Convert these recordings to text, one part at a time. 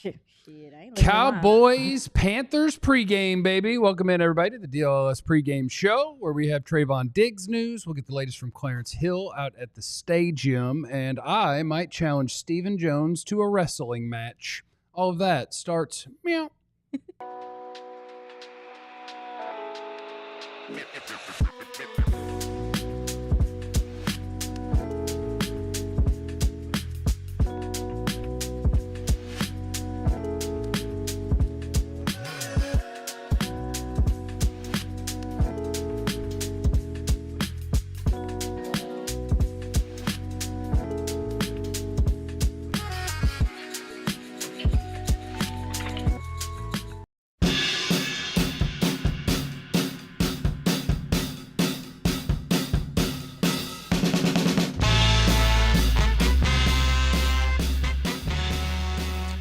Shit, I ain't looking Cowboys, Panthers pregame, baby. Welcome in, everybody, to the DLLS pregame show where we have Trevon Diggs news. We'll get the latest from Clarence Hill out at the stadium, and I might challenge Stephen Jones to a wrestling match. All of that starts meow.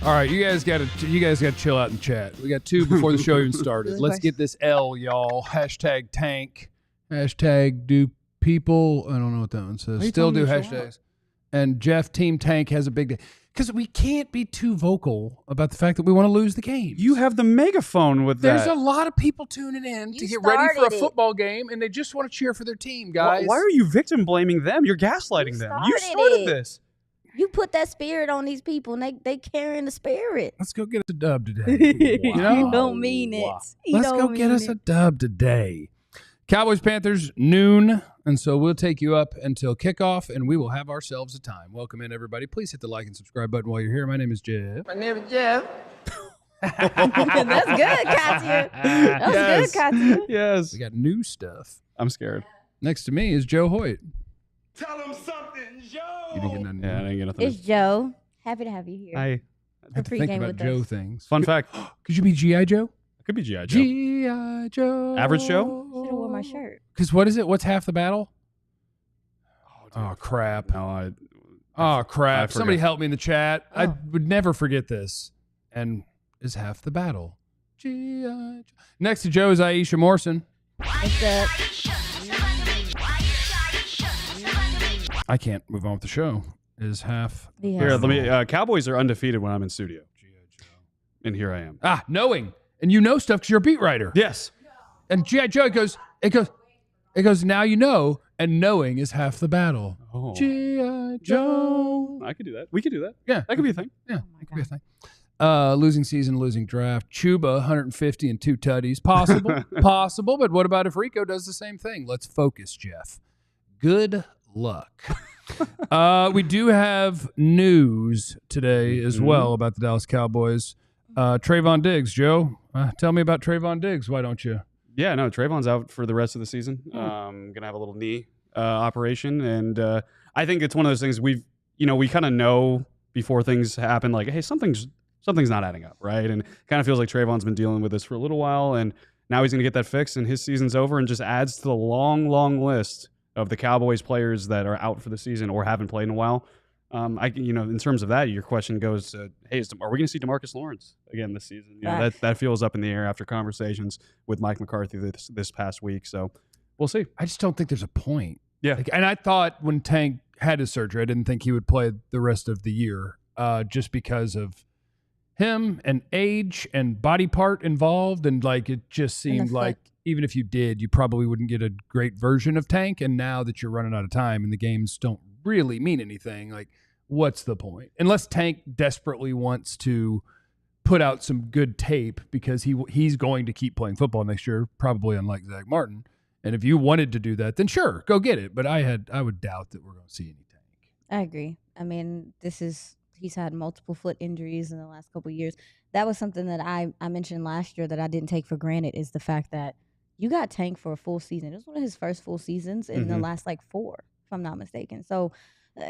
All right, you guys got to chill out and chat. We got two before the show even started. Let's get this L, y'all. Hashtag tank. Hashtag do people. I don't know what that one says. Still do hashtags. And Jeff, Team Tank has a big day. Because we can't be too vocal about the fact that we want to lose the game. You have the megaphone with that. There's a lot of people tuning in to get ready for a football game, and they just want to cheer for their team, guys. Why are you victim blaming them? You're gaslighting them. You started this. You put that spirit on these people, and they carrying the spirit. Let's go get us a dub today. Wow. You don't mean it. Let's go get us a dub today. Cowboys, Panthers, noon. And so we'll take you up until kickoff, and we will have ourselves a time. Welcome in, everybody. Please hit the like and subscribe button while you're here. My name is Jeff. My name is Jeff. That's good, Katya. That's good, Katya. Yes. We got new stuff. I'm scared. Next to me is Joe Hoyt. Tell him something, Joe. You didn't get nothing. Yeah, I didn't get nothing. It's Joe. Happy to have you here. I have to think about Joe things. Fun fact. Could you be G.I. Joe? I could be G.I. Joe. G.I. Joe. Average Joe? Should have worn my shirt. Because what is it? What's half the battle? Oh, crap. No, crap. Somebody help me in the chat. Oh. I would never forget this. And is half the battle. G.I. Joe. Next to Joe is Iisha Morrison. What's up? I can't move on with the show. Is half. Here, let me. Cowboys are undefeated when I'm in studio. And here I am. Knowing. And you know stuff because you're a beat writer. Yes. And G.I. Joe, it goes, now you know, and knowing is half the battle. Oh. G.I. Joe. I could do that. We could do that. Yeah. That could be a thing. Yeah, that could be a thing. Losing season, losing draft. Chuba, 150 and 2 tutties. Possible. Possible, but what about if Rico does the same thing? Let's focus, Jeff. Good luck. We do have news today as well about the Dallas Cowboys. Trevon Diggs, Joe. Tell me about Trevon Diggs. Why don't you? Yeah, no, Trevon's out for the rest of the season. Gonna have a little knee operation, and I think it's one of those things we kind of know before things happen. Like, hey, something's not adding up, right? And it kind of feels like Trevon's been dealing with this for a little while, and now he's gonna get that fixed, and his season's over, and just adds to the long list of the Cowboys players that are out for the season or haven't played in a while. In terms of that, your question goes, hey, are we going to see DeMarcus Lawrence again this season? That feels up in the air after conversations with Mike McCarthy this past week. So we'll see. I just don't think there's a point. Yeah. And I thought when Tank had his surgery, I didn't think he would play the rest of the year just because of him and age and body part involved. And it just seemed like even if you did, you probably wouldn't get a great version of Tank. And now that you're running out of time and the games don't really mean anything, what's the point? Unless Tank desperately wants to put out some good tape because he's going to keep playing football next year, probably unlike Zach Martin. And if you wanted to do that, then sure, go get it. But I would doubt that we're going to see any Tank. I agree. I mean, he's had multiple foot injuries in the last couple of years. That was something that I mentioned last year that I didn't take for granted, is the fact that you got Tank for a full season. It was one of his first full seasons in the last 4, if I'm not mistaken. So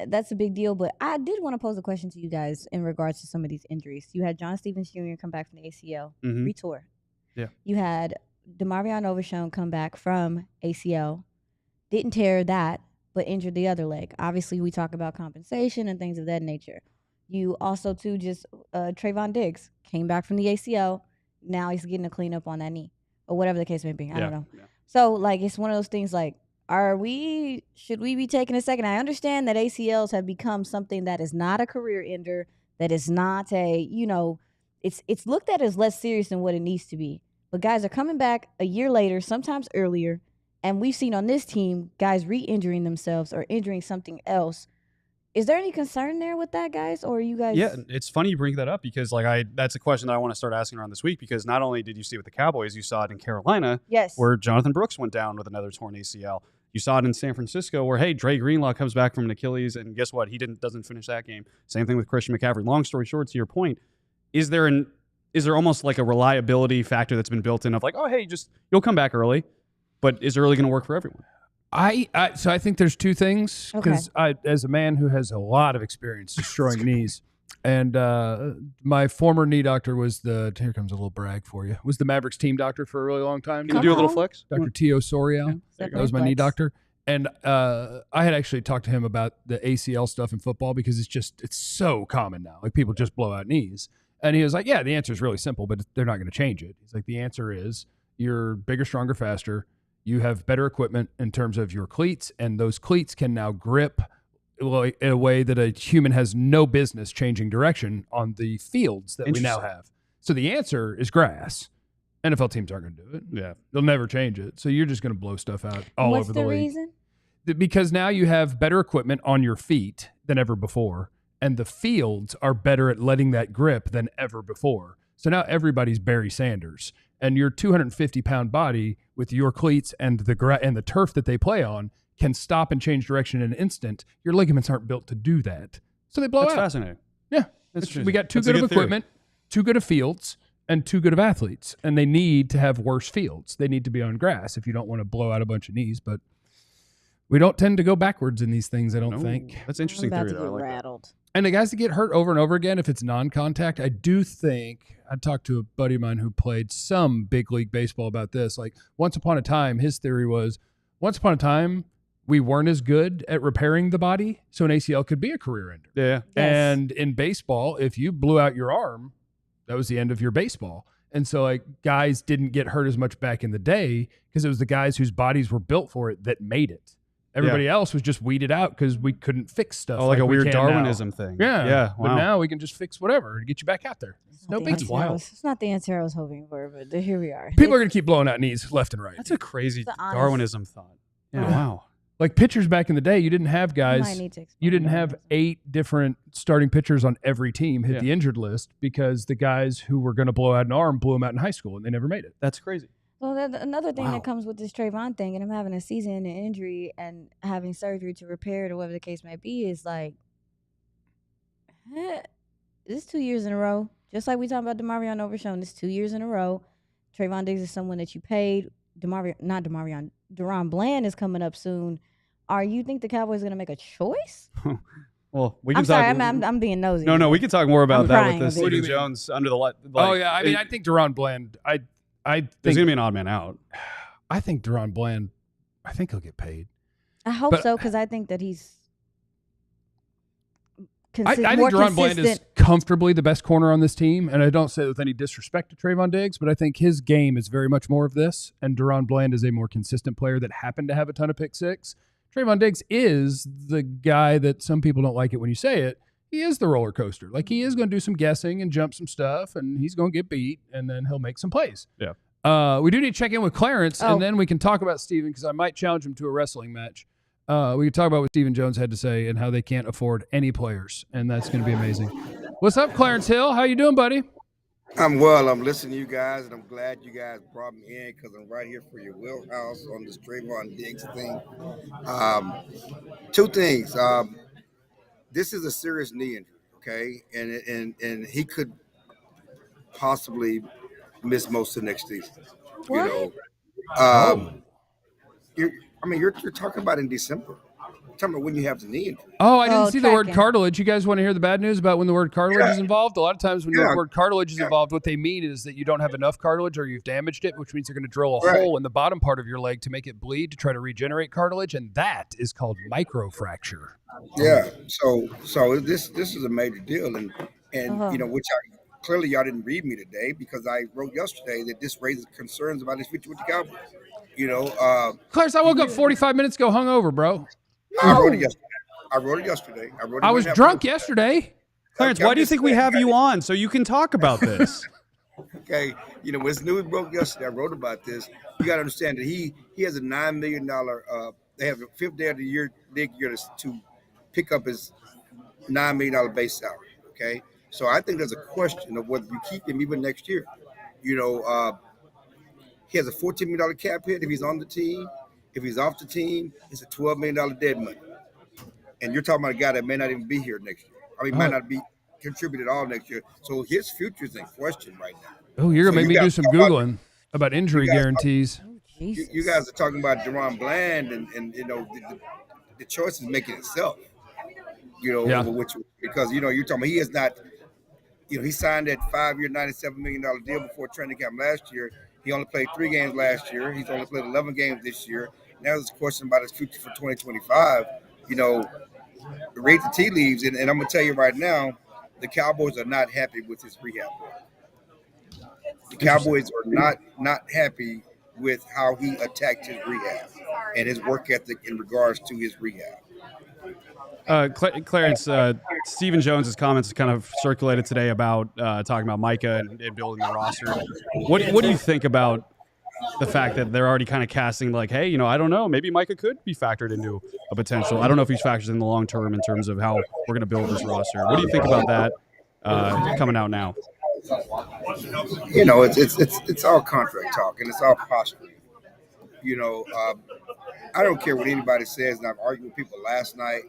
that's a big deal. But I did want to pose a question to you guys in regards to some of these injuries. You had John Stevens Jr. come back from the ACL, retour. Yeah. You had DeMarvion Overshown come back from ACL, didn't tear that, but injured the other leg. Obviously, we talk about compensation and things of that nature. You also, too, Trevon Diggs came back from the ACL. Now he's getting a cleanup on that knee, or whatever the case may be. I don't know. Yeah. So, it's one of those things should we be taking a second? I understand that ACLs have become something that is not a career ender, that is not a, it's looked at as less serious than what it needs to be. But guys are coming back a year later, sometimes earlier, and we've seen on this team guys re-injuring themselves or injuring something else. Is there any concern there with that, guys, or are you guys? Yeah, it's funny you bring that up because that's a question that I want to start asking around this week because not only did you see it with the Cowboys, you saw it in Carolina, yes, where Jonathan Brooks went down with another torn ACL. You saw it in San Francisco, where hey, Dre Greenlaw comes back from an Achilles, and guess what? He doesn't finish that game. Same thing with Christian McCaffrey. Long story short, to your point, is there almost like a reliability factor that's been built in of like, oh hey, you'll come back early, but is it really going to work for everyone? So I think there's two things because as a man who has a lot of experience destroying knees, and my former knee doctor was here comes a little brag for you, was the Mavericks team doctor for a really long time. Can you do a little flex? Dr. T.O. Sorial. That was my knee doctor. And I had actually talked to him about the ACL stuff in football because it's so common now. Like people just blow out knees. And he was like, yeah, the answer is really simple, but they're not going to change it. He's like, the answer is you're bigger, stronger, faster. You have better equipment in terms of your cleats, and those cleats can now grip in a way that a human has no business changing direction on the fields that we now have. So the answer is grass. NFL teams aren't going to do it. Yeah. They'll never change it. So you're just going to blow stuff out all over the league. What's the reason? Because now you have better equipment on your feet than ever before, and the fields are better at letting that grip than ever before. So now everybody's Barry Sanders. And your 250-pound body with your cleats and the turf that they play on can stop and change direction in an instant. Your ligaments aren't built to do that. So they blow out. That's fascinating. Yeah. We got too good of equipment, too good of fields, and too good of athletes. And they need to have worse fields. They need to be on grass if you don't want to blow out a bunch of knees. But we don't tend to go backwards in these things, I don't think. That's an interesting theory, though. I like rattled. That. And the guys that get hurt over and over again, if it's non-contact, I do think, I talked to a buddy of mine who played some big league baseball about this. Like once upon a time, his theory was once upon a time, we weren't as good at repairing the body. So an ACL could be a career ender. Yeah. Yes. And in baseball, if you blew out your arm, that was the end of your baseball. And so like guys didn't get hurt as much back in the day because it was the guys whose bodies were built for it that made it. Everybody else was just weeded out because we couldn't fix stuff. Oh, like a weird Darwinism thing. Yeah. Yeah. Wow. But now we can just fix whatever to get you back out there. No big deal. It's not the answer I was hoping for, but here we are. People are going to keep blowing out knees left and right. That's a crazy Darwinism thought. Yeah. Wow. Like pitchers back in the day, you didn't have guys. You didn't have 8 different starting pitchers on every team hit the injured list because the guys who were going to blow out an arm blew them out in high school and they never made it. That's crazy. Well, another thing that comes with this Trevon thing, and him having a season-ending injury and having surgery to repair it or whatever the case may be, is like, this is 2 years in a row. Just like we talking about DeMarvion Overshown, this 2 years in a row. Trevon Diggs is someone that you paid. Deron Bland is coming up soon. You think the Cowboys are going to make a choice? Well, we can I'm sorry, I'm being nosy. No, we can talk more about that with the Stephen Stephen Jones under the light. Oh, yeah. I mean, I think Deron Bland, I think there's going to be an odd man out. I think Deron Bland, I think he'll get paid. I hope so, because I think that he's I think Deron Bland is comfortably the best corner on this team, and I don't say it with any disrespect to Trevon Diggs, but I think his game is very much more of this, and Deron Bland is a more consistent player that happened to have a ton of pick six. Trevon Diggs is the guy that some people don't like it when you say it. He is the roller coaster. Like, he is going to do some guessing and jump some stuff, and he's going to get beat, and then he'll make some plays. Yeah. We do need to check in with Clarence, and then we can talk about Steven, because I might challenge him to a wrestling match. We can talk about what Stephen Jones had to say and how they can't afford any players, and that's going to be amazing. What's up, Clarence Hill? How you doing, buddy? I'm well. I'm listening to you guys, and I'm glad you guys brought me in because I'm right here for your wheelhouse on this Trevon Diggs thing. 2 things. This is a serious knee injury, okay? And he could possibly miss most of next season. What? You're talking about in December. You're talking about when you have the knee injury. Oh, I didn't see the word cartilage. You guys want to hear the bad news about when the word cartilage is involved? A lot of times when the word cartilage is involved, what they mean is that you don't have enough cartilage or you've damaged it, which means they're going to drill a hole in the bottom part of your leg to make it bleed to try to regenerate cartilage, and that is called microfracture. Yeah. So this is a major deal, and which clearly y'all didn't read me today because I wrote yesterday that this raises concerns about his future with the Cowboys. Clarence, I woke up 45 minutes ago hungover, bro. No, I wrote it yesterday. I was drunk yesterday. Clarence, why do you think we have you on so you can talk about this? Okay, when this news broke yesterday, I wrote about this. You got to understand that he has a $9 million. They have the 5th day of the year to pick up his $9 million base salary. Okay, so I think there's a question of whether you keep him even next year. He has a $14 million cap hit if he's on the team. If he's off the team, it's a $12 million dead money. And you're talking about a guy that may not even be here next year. Might not be contributed all next year. So his future is in question right now. Oh, you're going to make me do some Googling about injury guarantees. You guys are talking about Deron Bland and the choice is making itself. Because you're talking about he is not. He signed that 5-year, $97 million deal before training camp last year. He only played 3 games last year. He's only played 11 games this year. Now there's a question about his future for 2025. Read the tea leaves, and I'm going to tell you right now, the Cowboys are not happy with his rehab. The Cowboys are not happy with how he attacked his rehab and his work ethic in regards to his rehab. Clarence, Stephen Jones's comments kind of circulated today about talking about Micah and building the roster. What do you think about the fact that they're already kind of casting like, hey, I don't know, maybe Micah could be factored into a potential. I don't know if he's factored in the long term in terms of how we're going to build this roster. What do you think about that coming out now? It's all contract talk and it's all posturing. I don't care what anybody says, and I've argued with people last night,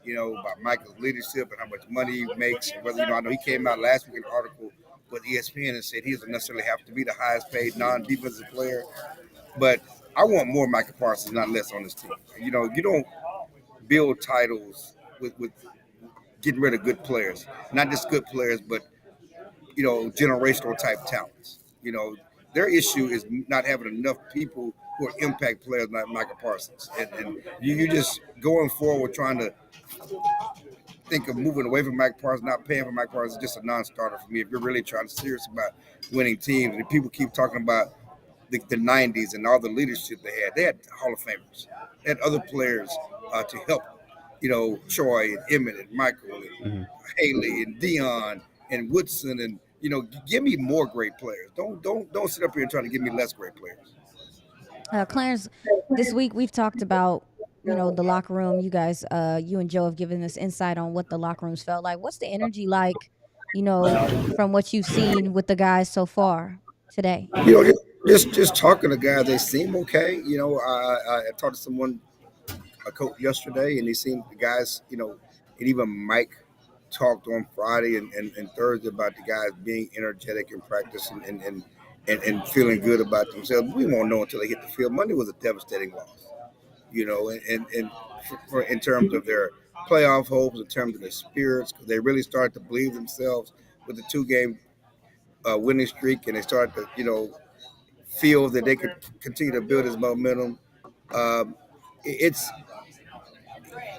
about Micah's leadership and how much money he makes. And whether, I know he came out last week in an article with ESPN and said he doesn't necessarily have to be the highest paid non-defensive player. But I want more Micah Parsons, not less on this team. You don't build titles with getting rid of good players. Not just good players, but, generational type talents. Their issue is not having enough people who are impact players like Micah Parsons. And you just going forward trying to think of moving away from Micah Parsons, not paying for Micah Parsons is just a non-starter for me. If you're really trying to serious about winning teams, and people keep talking about the 90s and all the leadership they had Hall of Famers. They had other players to help, Troy and Emmett and Michael and Haley and Dion and Woodson and, give me more great players. Don't sit up here and try to give me less great players. Clarence, this week we've talked about, the locker room. You guys, you and Joe have given us insight on what the locker rooms felt like. What's the energy like, from what you've seen with the guys so far today? Just talking to guys, they seem okay. I talked to a coach yesterday, and he seemed the guys, and even Mike talked on Friday and Thursday about the guys being energetic in practice and feeling good about themselves. We won't know until they hit the field. Monday was a devastating loss, and in terms of their playoff hopes, in terms of their spirits, because they really started to believe themselves with the 2-game winning streak, and they started to, feel that they could continue to build this momentum.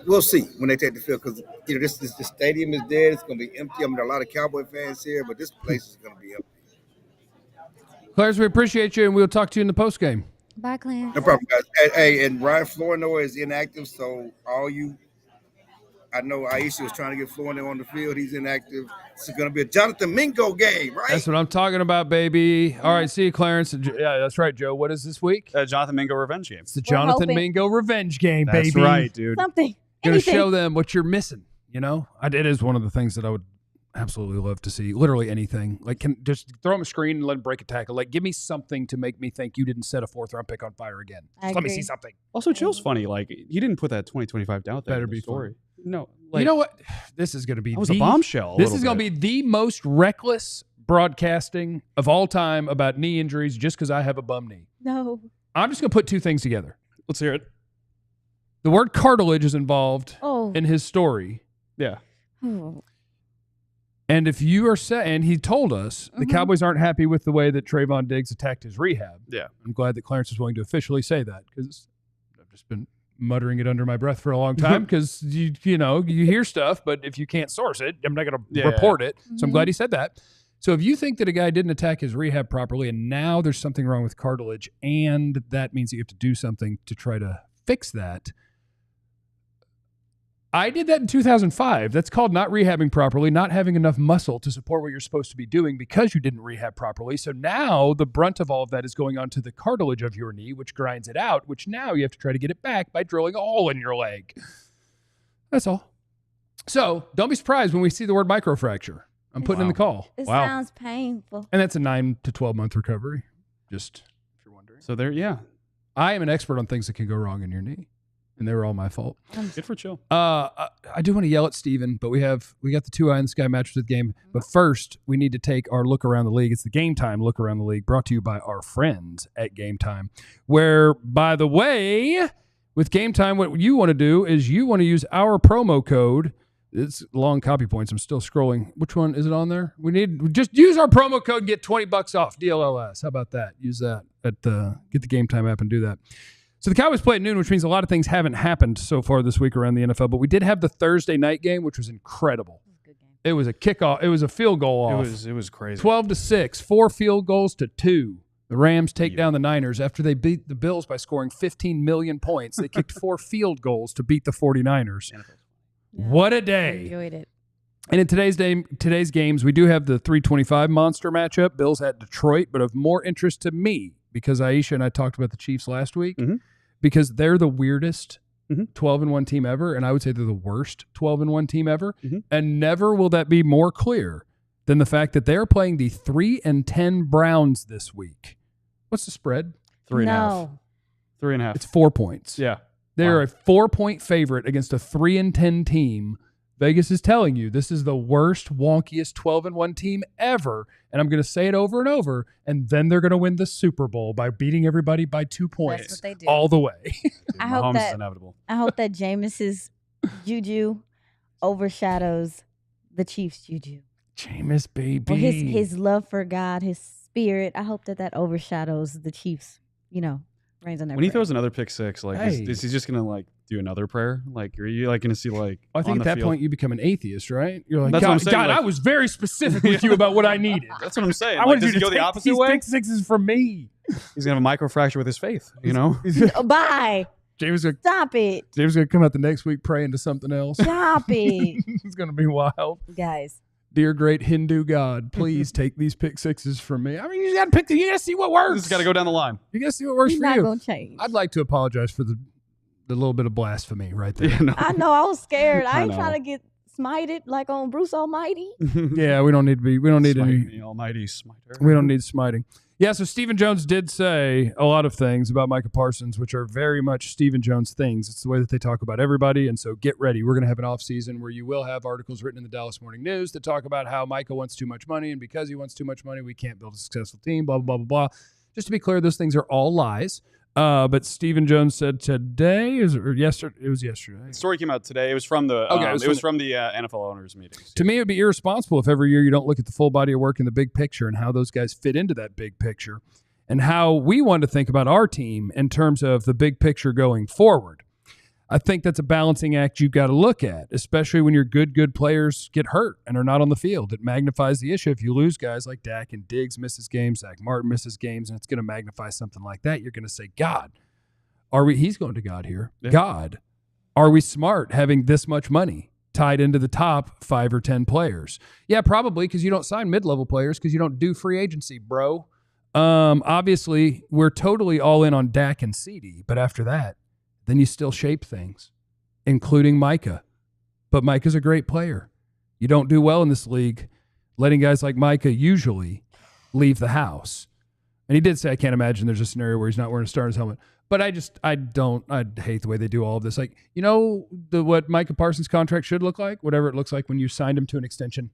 We'll see when they take the field, because this stadium is dead. It's going to be empty. There are a lot of Cowboy fans here, but this place is going to be empty. Clarence, we appreciate you, and we'll talk to you in the post game. Bye, Clarence. No problem, guys. Hey, and Ryan Flournoy is inactive, so I know Iisha was trying to get Flournoy on the field. He's inactive. It's going to be a Jonathan Mingo game, right? That's what I'm talking about, baby. All right, see you, Clarence. Yeah, that's right, Joe. What is this week? Jonathan Mingo revenge game. It's the Jonathan Mingo revenge game, baby. That's right, dude. Something. Going to show them what you're missing, It is one of the things that I would absolutely love to see. Literally anything. Like, just throw him a screen and let him break a tackle. Like, give me something to make me think you didn't set a 4th-round pick on fire again. Just let me see something. Also, Joe's funny. Like, he didn't put that 2025 down there. Better be story. fun. No. You know what? This is going to be a bombshell. This is going to be the most reckless broadcasting of all time about knee injuries just because I have a bum knee. No. I'm just going to put 2 things together. Let's hear it. The word cartilage is involved in his story. Yeah. Oh. And if you are and he told us the Cowboys aren't happy with the way that Trevon Diggs attacked his rehab. Yeah. I'm glad that Clarence is willing to officially say that, because I've just been muttering it under my breath for a long time, because you hear stuff, but if you can't source it, I'm not going to report it. So I'm glad he said that. So if you think that a guy didn't attack his rehab properly and now there's something wrong with cartilage, and that means that you have to do something to try to fix that, I did that in 2005. That's called not rehabbing properly, not having enough muscle to support what you're supposed to be doing because you didn't rehab properly. So now the brunt of all of that is going onto the cartilage of your knee, which grinds it out, which now you have to try to get it back by drilling a hole in your leg. That's all. So don't be surprised when we see the word microfracture. I'm putting in the call. It sounds painful. And that's a 9 to 12 month recovery, just if you're wondering. So I am an expert on things that can go wrong in your knee. And they were all my fault. Good for chill. I do want to yell at Steven, but we got the 2 Eye in the Sky matches of the game. But first, we need to take our look around the league. It's the Game Time look around the league, brought to you by our friends at Game Time. Where, by the way, with Game Time, what you want to do is you want to use our promo code. It's long copy points. I'm still scrolling. Which one is it on there? We just use our promo code and get $20 off DLLS. How about that? Use that get the Game Time app and do that. So the Cowboys play at noon, which means a lot of things haven't happened so far this week around the NFL. But we did have the Thursday night game, which was incredible. It was a kickoff. It was a field goal off. It was crazy. 12-6, 4 field goals to 2. The Rams take down the Niners after they beat the Bills by scoring 15 million points. They kicked 4 field goals to beat the 49ers. Yeah, what a day. I enjoyed it. And in today's games, we do have the 325 monster matchup, Bills at Detroit, but of more interest to me, because Iisha and I talked about the Chiefs last week, because they're the weirdest 12-1 team ever, and I would say they're the worst 12-1 team ever, and never will that be more clear than the fact that they're playing the 3-10 Browns this week. What's the spread? 3.5. 3.5. It's 4 points. Yeah. They're a 4-point favorite against a 3-10 team. Vegas is telling you this is the worst, wonkiest 12-1 team ever, and I'm going to say it over and over, and then they're going to win the Super Bowl by beating everybody by 2 points. That's what they do. All the way. I hope that inevitable. I hope that Jameis's juju overshadows the Chiefs' juju. Jameis, baby. Well, his love for God, his spirit. I hope that overshadows the Chiefs. Reigns on their when he parade. throws another pick six, like is he just gonna do another prayer? Like, are you gonna see I think at that field? point you become an atheist, right? You're like, That's what I'm saying, God, I was very specific with you about what I needed. That's what I'm saying. I wanted does you he to go the take opposite these way? pick sixes from me. He's gonna have a microfracture with his faith. Bye. James Stop it. James gonna come out the next week praying to something else. Stop it. It's gonna be wild, guys. Dear great Hindu God, please take these pick sixes from me. I mean, you got to pick. You got to see what works. Just got to go down the line. You got to see what works He's for not you. gonna change. I'd like to apologize for the little bit of blasphemy right there. Yeah, no. I know. I was scared. I ain't know. trying to get smited like on Bruce Almighty. Yeah, we don't need to be. We don't need Smite any. me, almighty smiter. We don't need smiting. Yeah, so Stephen Jones did say a lot of things about Micah Parsons, which are very much Stephen Jones things. It's the way that they talk about everybody, and so get ready. We're going to have an off-season where you will have articles written in the Dallas Morning News that talk about how Micah wants too much money, and because he wants too much money, we can't build a successful team, blah, blah, blah, blah, blah. Just to be clear, those things are all lies. But Stephen Jones said today, or yesterday? It was yesterday. The story came out today. It was from the it was from the NFL owners meetings. To me, it would be irresponsible if every year you don't look at the full body of work in the big picture and how those guys fit into that big picture and how we want to think about our team in terms of the big picture going forward. I think that's a balancing act you've got to look at, especially when your good players get hurt and are not on the field. It magnifies the issue. If you lose guys like Dak and Diggs misses games, Zach Martin misses games, and it's going to magnify something like that, you're going to say, God, he's going to God here. Yeah. God, are we smart having this much money tied into the top 5 or 10 players? Yeah, probably, because you don't sign mid-level players because you don't do free agency, bro. Obviously, we're totally all in on Dak and CD, but after that, then you still shape things, including Micah. But Micah's a great player. You don't do well in this league letting guys like Micah usually leave the house. And he did say, I can't imagine there's a scenario where he's not wearing a starter's helmet. But I hate the way they do all of this. Like, what Micah Parsons' contract should look like, whatever it looks like when you signed him to an extension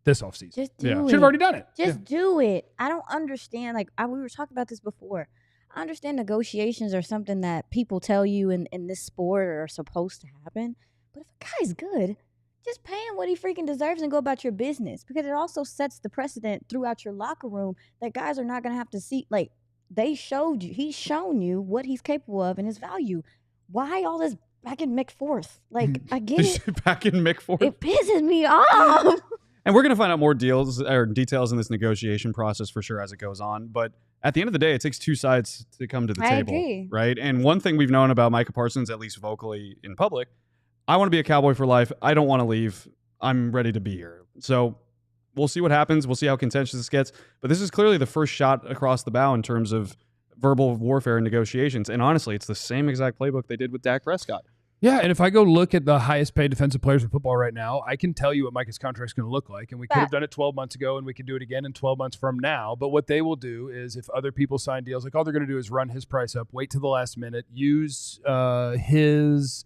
this offseason. Just do it. Should have already done it. Just do it. I don't understand. We were talking about this before. I understand negotiations are something that people tell you in this sport are supposed to happen. But if a guy's good, just pay him what he freaking deserves and go about your business. Because it also sets the precedent throughout your locker room that guys are not going to have to see. Like, he's shown you what he's capable of and his value. Why all this back in McForth? Like, I get it. Back in McForth? It pisses me off. And we're going to find out more details in this negotiation process for sure as it goes on. But at the end of the day, it takes two sides to come to the table, agree. right? And one thing we've known about Micah Parsons, at least vocally in public, I want to be a Cowboy for life. I don't want to leave. I'm ready to be here. So we'll see what happens. We'll see how contentious this gets. But this is clearly the first shot across the bow in terms of verbal warfare and negotiations. And honestly, it's the same exact playbook they did with Dak Prescott. Yeah, and if I go look at the highest paid defensive players in football right now, I can tell you what Micah's contract is going to look like. And we could have done it 12 months ago, and we can do it again in 12 months from now. But what they will do is if other people sign deals, like all they're going to do is run his price up, wait to the last minute, use his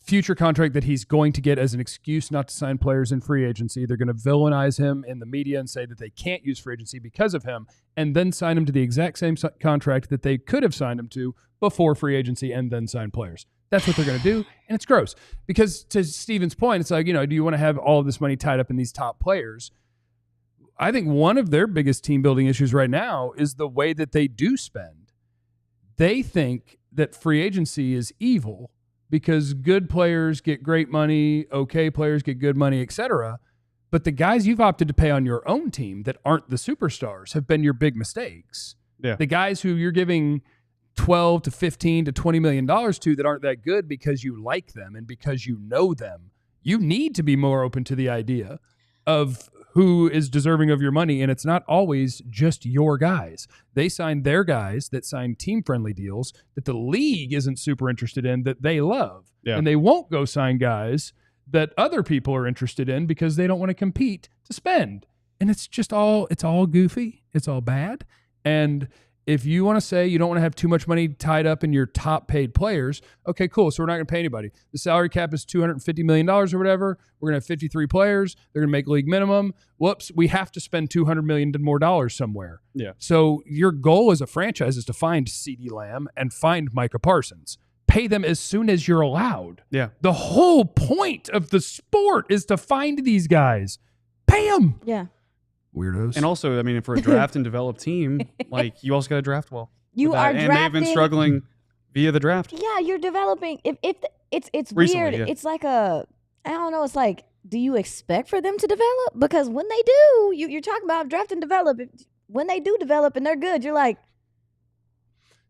future contract that he's going to get as an excuse not to sign players in free agency. They're going to villainize him in the media and say that they can't use free agency because of him, and then sign him to the exact same contract that they could have signed him to before free agency and then sign players. That's what they're going to do, and it's gross. Because to Steven's point, it's like, do you want to have all of this money tied up in these top players? I think one of their biggest team-building issues right now is the way that they do spend. They think that free agency is evil because good players get great money, okay players get good money, etc. But the guys you've opted to pay on your own team that aren't the superstars have been your big mistakes. Yeah. The guys who you're giving $12 to $15 to $20 million to that aren't that good because you like them and because you know them, you need to be more open to the idea of who is deserving of your money, and it's not always just your guys. They sign their guys that sign team-friendly deals that the league isn't super interested in that they love, and they won't go sign guys that other people are interested in because they don't want to compete to spend. And it's just it's all goofy. It's all bad. And if you want to say you don't want to have too much money tied up in your top paid players, okay, cool. So we're not going to pay anybody. The salary cap is $250 million or whatever. We're going to have 53 players. They're going to make league minimum. Whoops, we have to spend $200 million more dollars somewhere. Yeah. So your goal as a franchise is to find CeeDee Lamb and find Micah Parsons. Pay them as soon as you're allowed. Yeah. The whole point of the sport is to find these guys. Pay them. Yeah. Weirdos. And also, I mean, for a draft and develop team, like you also got to draft well. You are and drafting. they've been struggling via the draft. Yeah, you're developing. If it's Recently, weird. yeah. It's like I don't know. It's like, do you expect for them to develop? Because when they do, you're talking about draft and develop. When they do develop and they're good, you're like,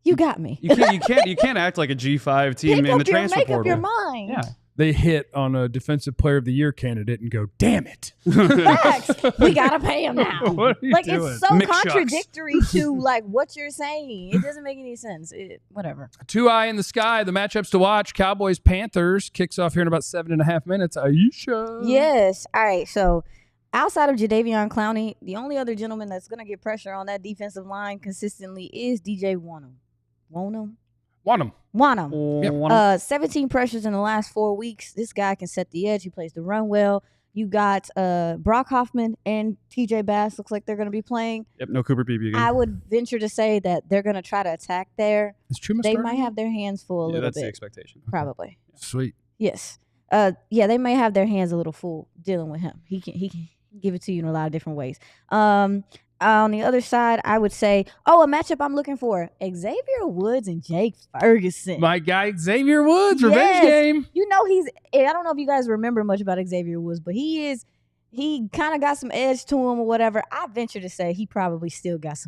you got me. You can't act like a G5 team in the transfer portal. Make up your mind. Yeah. They hit on a defensive player of the year candidate and go, damn it. Facts. We got to pay him now. What are you like, doing? it's so Mick contradictory to like what you're saying. It doesn't make any sense. Whatever. 2-eye in the sky. The matchups to watch. Cowboys Panthers kicks off here in about 7.5 minutes. Iisha. Yes. All right. So outside of Jadeveon Clowney, the only other gentleman that's going to get pressure on that defensive line consistently is DJ Wonnum. Wonnum. 17 pressures in the last 4 weeks. This guy can set the edge. He plays the run well. You got Brock Hoffman and TJ Bass. Looks like they're going to be playing. Yep, no Cooper Beebe again. I would venture to say that they're going to try to attack there. Is Chuma They starting? might have their hands full a little that's bit. the expectation. Probably. Sweet. Yes. They may have their hands a little full dealing with him. He can give it to you in a lot of different ways. On the other side, I would say, a matchup I'm looking for: Xavier Woods and Jake Ferguson. My guy Xavier Woods, revenge game. You know I don't know if you guys remember much about Xavier Woods, but he kind of got some edge to him or whatever. I venture to say he probably still got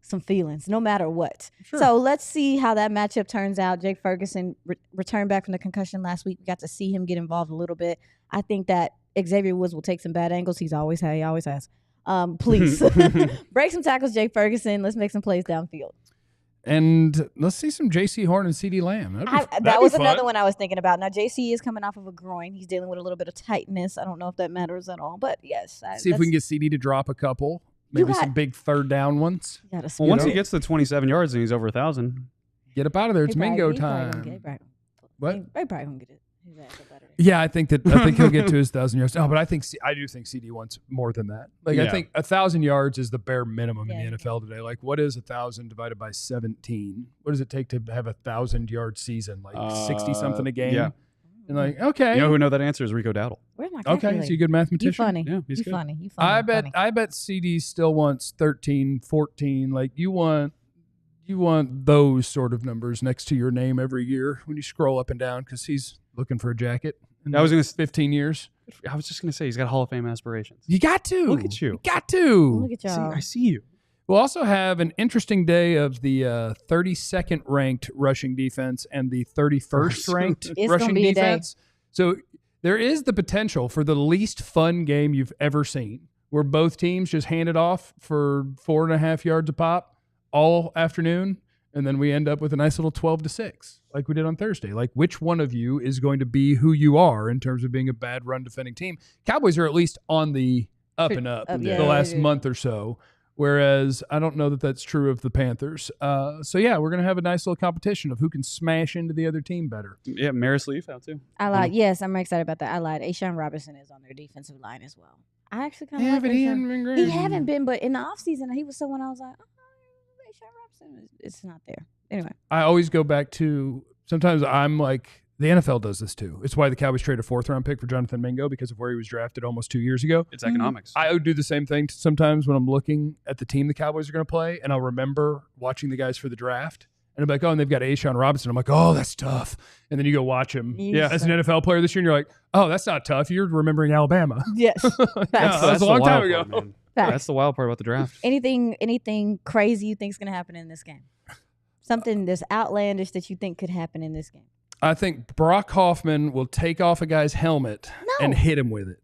some feelings, no matter what. Sure. So let's see how that matchup turns out. Jake Ferguson returned back from the concussion last week. We got to see him get involved a little bit. I think that Xavier Woods will take some bad angles. He always has. Please break some tackles, Jake Ferguson. Let's make some plays downfield. And let's see some J.C. Horn and CeeDee Lamb. That was another one I was thinking about. Now, J.C. is coming off of a groin. He's dealing with a little bit of tightness. I don't know if that matters at all, but yes. See if we can get CeeDee to drop a couple. Maybe some big third down ones. Well, once he gets to 27 yards and he's over 1,000. Get up out of there. It's Mingo time. What? They probably going to get it. Yeah, I think he'll get to his 1,000 yards. Oh, but I do think CD wants more than that. I think 1,000 yards is the bare minimum in the NFL today. Like, what is 1,000 divided by 17? What does it take to have 1,000-yard season? Like 60 something a game. Yeah. And okay. You know who know that answer is Rico Dowdle. Where's my calculator? Okay, so you a good mathematician. You funny. Yeah, he's good. Funny. I bet CD still wants 13, 14. Like you want those sort of numbers next to your name every year when you scroll up and down because he's looking for a jacket. I was going to 15 years. I was just going to say he's got Hall of Fame aspirations. You got to. Look at you. You got to. Look at y'all. I see you. We'll also have an interesting day of the 32nd ranked rushing defense and the 31st ranked rushing defense. So there is the potential for the least fun game you've ever seen, where both teams just hand it off for 4.5 yards a pop all afternoon, and then we end up with a nice little 12-6 like we did on Thursday. Like, which one of you is going to be who you are in terms of being a bad run defending team? Cowboys are at least on the up and up the last month or so, whereas I don't know that that's true of the Panthers. So, yeah, we're going to have a nice little competition of who can smash into the other team better. Yeah, Maris Leaf out too. I lied. Yes, I'm excited about that. I lied. Aisha Robinson is on their defensive line as well. I actually kind of like but he hasn't been great. He haven't been, but in the offseason, he was someone I was like, oh, Aisha Robinson. It's not there. Anyway. I always go back to, sometimes I'm like, the NFL does this too. It's why the Cowboys traded a 4th-round pick for Jonathan Mingo, because of where he was drafted almost 2 years ago. It's economics. I would do the same thing sometimes when I'm looking at the team the Cowboys are going to play, and I'll remember watching the guys for the draft, and I'm like, oh, and they've got Aisha Robinson. I'm like, oh, that's tough. And then you go watch him as an NFL player this year, and you're like, oh, that's not tough. You're remembering Alabama. Yes. That was a long time ago. That's the wild part about the draft. Anything crazy you think is going to happen in this game? Something that's outlandish that you think could happen in this game? I think Brock Hoffman will take off a guy's helmet and hit him with it.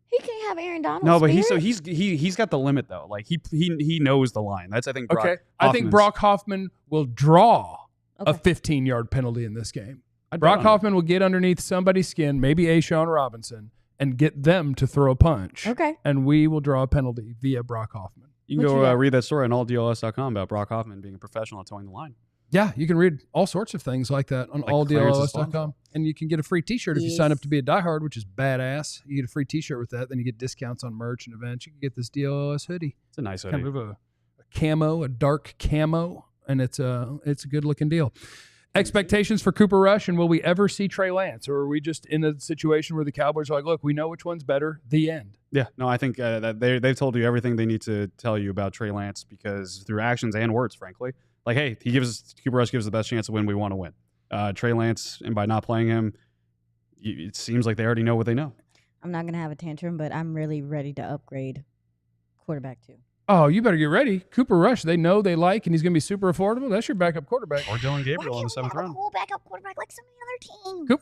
He can't have Aaron Donald. No, but he's got the limit though. Like he knows the line. That's I think. Brock I think Brock Hoffman will draw a 15-yard penalty in this game. Brock Hoffman will get underneath somebody's skin, maybe Aishawn Robinson, and get them to throw a punch. Okay. And we will draw a penalty via Brock Hoffman. You can go read that story on alldls.com about Brock Hoffman being a professional at towing the line. Yeah, you can read all sorts of things like that on alldls.com. And you can get a free T-shirt if you sign up to be a diehard, which is badass. You get a free T-shirt with that. Then you get discounts on merch and events. You can get this DLLS hoodie. It's a nice hoodie. Kind of a camo, a dark camo, and it's a good-looking deal. Expectations for Cooper Rush, and will we ever see Trey Lance? Or are we just in a situation where the Cowboys are like, look, we know which one's better, the end? Yeah, no, I think that they've told you everything they need to tell you about Trey Lance, because through actions and words, frankly. Like, hey, Cooper Rush gives the best chance to win. We want to win. Trey Lance, and by not playing him, it seems like they already know what they know. I'm not going to have a tantrum, but I'm really ready to upgrade quarterback too. Oh, you better get ready. Cooper Rush, they know, they like, and he's going to be super affordable. That's your backup quarterback. Or Dylan Gabriel in the 7th round. Cool backup quarterback like some of the other teams.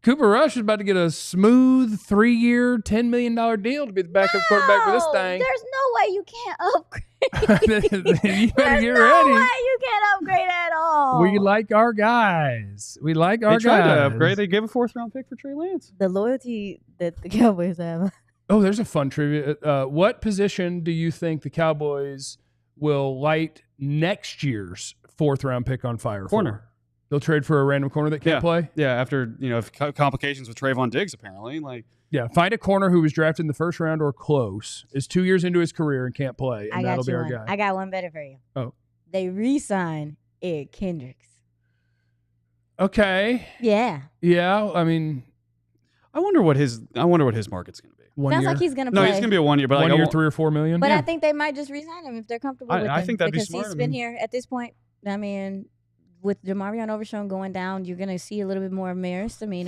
Cooper Rush is about to get a smooth 3-year, $10 million deal to be the backup quarterback for this thing. There's no way you can't upgrade. You better get ready. There's no way you can't upgrade at all. We like our guys. We like our guys. They tried to upgrade. They gave a 4th-round pick for Trey Lance. The loyalty that the Cowboys have. Oh, there's a fun trivia. What position do you think the Cowboys will light next year's 4th-round pick on fire Corner. for? They'll trade for a random corner that can't play? Yeah, after complications with Trevon Diggs, apparently. Yeah, find a corner who was drafted in the 1st round or close, is 2 years into his career and can't play, and that'll be our guy. I got one better for you. Oh. They re-signed Ed Kendricks. Okay. Yeah. Yeah, I mean, I wonder what his market's going to be. 1 Sounds year. like he's going to play. No, he's going to be a 1 year, but 1 year, $3 or $4 million. But I think they might just resign him if they're comfortable with him. I think that'd be because smart. he's been here at this point. I mean, with DeMarvion Overshown going down, you're going to see a little bit more of Maris. I mean,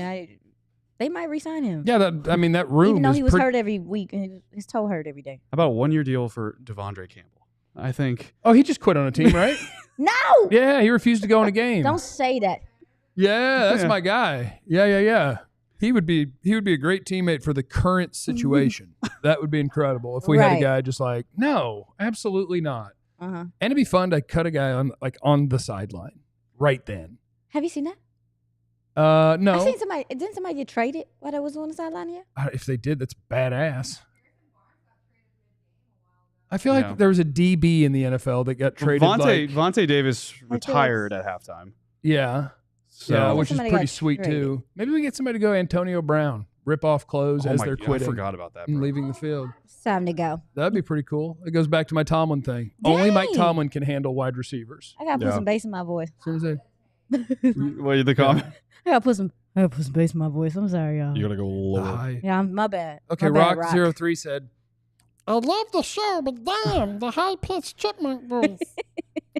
they might resign him. Yeah, that room. Even though he was hurt every week, and his toe hurt every day. How about a 1-year deal for Devondre Campbell? I think. Oh, he just quit on a team, right? No. Yeah, he refused to go in a game. Don't say that. Yeah, that's my guy. Yeah. He would be a great teammate for the current situation. That would be incredible if we had a guy just like, no, absolutely not. Uh-huh. And it'd be fun to cut a guy on the sideline right then. Have you seen that? No. I've seen somebody. Didn't somebody get traded while they was on the sideline here? If they did, that's badass. I feel like there was a DB in the NFL that got traded. Vontae Davis retired at halftime. Yeah. So, yeah, which is pretty sweet too. Maybe we get somebody to go Antonio Brown, rip off clothes as they're quitting. I forgot about that. And leaving the field. It's time to go. That'd be pretty cool. It goes back to my Tomlin thing. Dang. Only Mike Tomlin can handle wide receivers. I gotta put some bass in my voice. As soon as what are you the comment? I gotta put some bass in my voice. I'm sorry, y'all. You gotta go lower. Yeah, my bad. Okay, my bad, Rock03 said, I love the show, but damn, the high-pitched chipmunk voice.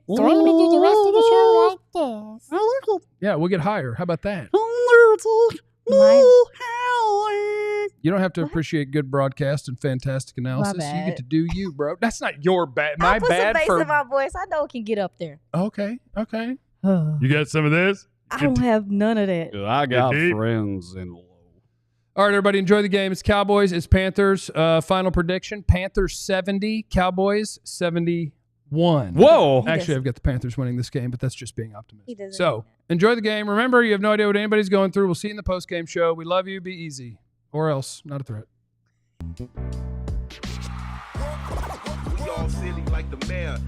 So I'm going to do the rest of the show like this. I like it. yeah, we'll get higher. How about that? You don't have to appreciate good broadcast and fantastic analysis. You get to do you, bro. That's not your bad. My put bad some bass for in my voice. I know it can get up there. Okay. You got some of this? I don't have none of that. I got friends in low. All right, everybody, enjoy the game. It's Cowboys. It's Panthers. Final prediction: Panthers 70, Cowboys 71. Whoa! Actually, I've got the Panthers winning this game, but that's just being optimistic. doesn't So enjoy the game. Remember, you have no idea what anybody's going through. We'll see you in the post-game show. We love you. Be easy, or else not a threat. We all silly like the mayor.